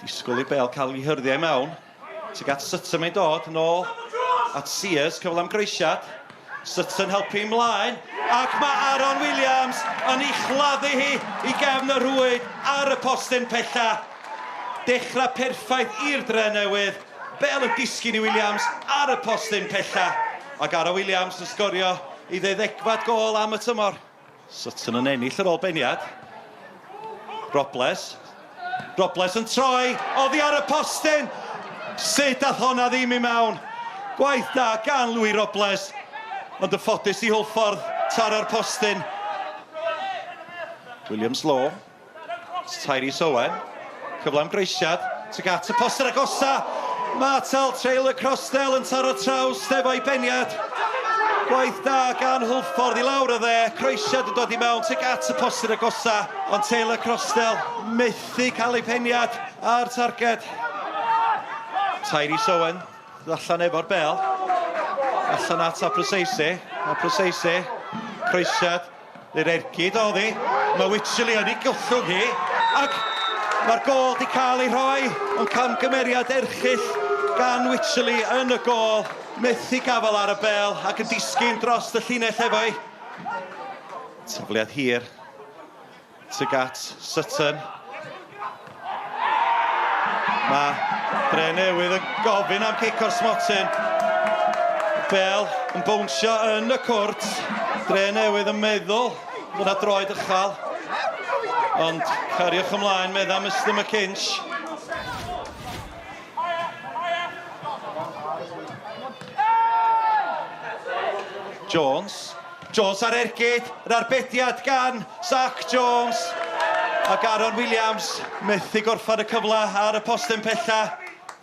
Disgwyl I bel cael ei hyrddiau mewn. Tuag at Sutton mae'n dod, nôl at Sears, cyfle am groesiad. Sutton helpu ymlaen, ac mae Aaron Williams yn ei chladdu hi I gefn y rhwyd ar y postyn pella. Dechrau perffaith i'r Drenewydd. Bel yn disgyn I Williams ar y postyn pella. Ac Aaron Williams yn sgorio I 12fad gôl am y tymor. Sutton yn ennill yr ôl beniad. Robles yn troi, oddi ar y postyn. Sut dath honna ddim I mewn. Gwaith da gan Louis Robles. Ond y ffodus I Hwlffordd tara'r postyn. Williams Law. Tyrese Owen. Cyfle am groesiad. Tuag at y postyn agosa. Martel Trailer Crosdale yn taro traws efo'i beniad. Gwaith da gan Hwlffordd I lawr o dde. Croesiad yn dod I mewn tuag at y postyn agosa. Ond Taylor Crosdale methu cael ei peniad ar targed. Tyrese Owen. Allan efo'r bel. Allan at a Proseisi. Croesiad. I'r ergyd oddi. Mae Wytcheli yn ei gyllwng hi. Ac mae'r gôl di cael ei rhoi. Ond camgymeriad erchyll gan Wytcheli yn y gôl. Methu gafel ar y bel ac yn disgyn dros y llinell efo'i. Tafliad hir. Tuag at Sutton. Mae Drenewydd yn gofyn am cic o'r smotyn. Bel yn bownsio yn y cwrt. Drenewydd yn meddwl bod yna droed uchal. Ond cariwch ymlaen medda Mr McInch. Jones ar ergyd. Yr arbediad gan Zach Jones. Ac Aaron Williams methu gorffan y cyfle ar y postyn pella.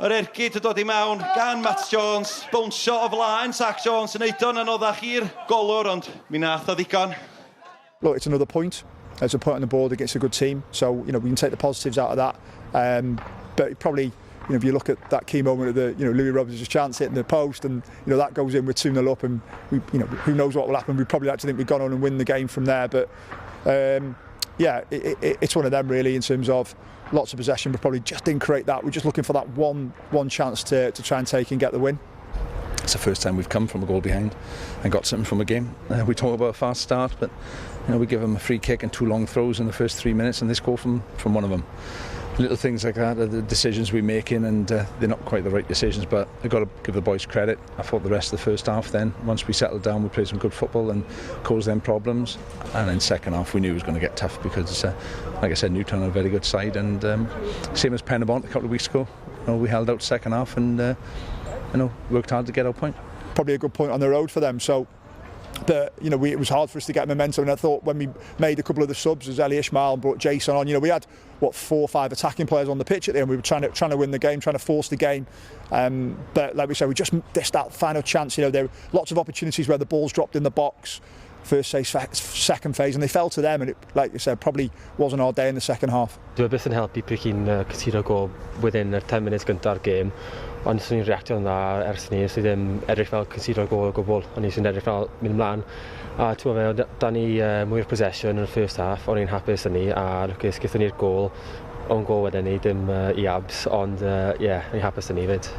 Yr ergyd yn dod I mewn gan Matt Jones. Bownsio o flaen Zach Jones yn eidon yn oddach i'r golwr, ond mi nath o ddigon. Look, it's another point. It's a point on the board against a good team. So, we can take the positives out of that. But probably, if you look at that key moment of the, Louis Roberts' chance hitting the post, and that goes in with 2-0 up, and who knows what will happen. We probably like to think we've gone on and win the game from there. But yeah, it's one of them really in terms of lots of possession. We probably just didn't create that. We're just looking for that one chance to try and take and get the win. It's the first time we've come from a goal behind and got something from a game. We talk about a fast start, but we give them a free kick and 2 long throws in the first 3 minutes, and they score from one of them. Little things like that are the decisions we're making, and they're not quite the right decisions, but I've got to give the boys credit. I thought the rest of the first half then, once we settled down, we played some good football and caused them problems. And then second half we knew it was going to get tough because, like I said, Newtown are a very good side, and same as Penabont a couple of weeks ago. We held out second half and worked hard to get our point. Probably a good point on the road for them. So it was hard for us to get momentum, and I thought when we made a couple of the subs as Eli Ishmael and brought Jason on, we had 4 or 5 attacking players on the pitch at the end. We were trying to win the game, trying to force the game, but like we said, we just missed that final chance. There were lots of opportunities where the balls dropped in the box, first phase, second phase, and they fell to them, and it, like you said, probably wasn't our day in the second half. Dwi byth yn helpu pryd chi'n cyturo gol within 10 minutes gynta'r gêm, ond swn i'n reactio yn dda ers ni, sydd ddim edrych fel cyturo gol o gwbl, ond sy'n edrych fel mynd ymlaen. A da ni mwy'r possession yn y first half, o'n i'n hapus yn ni, a gyda ni'r gol, o'n gol wedyn ni, dim i abs, ond o'n i'n hapus yn ni fyd.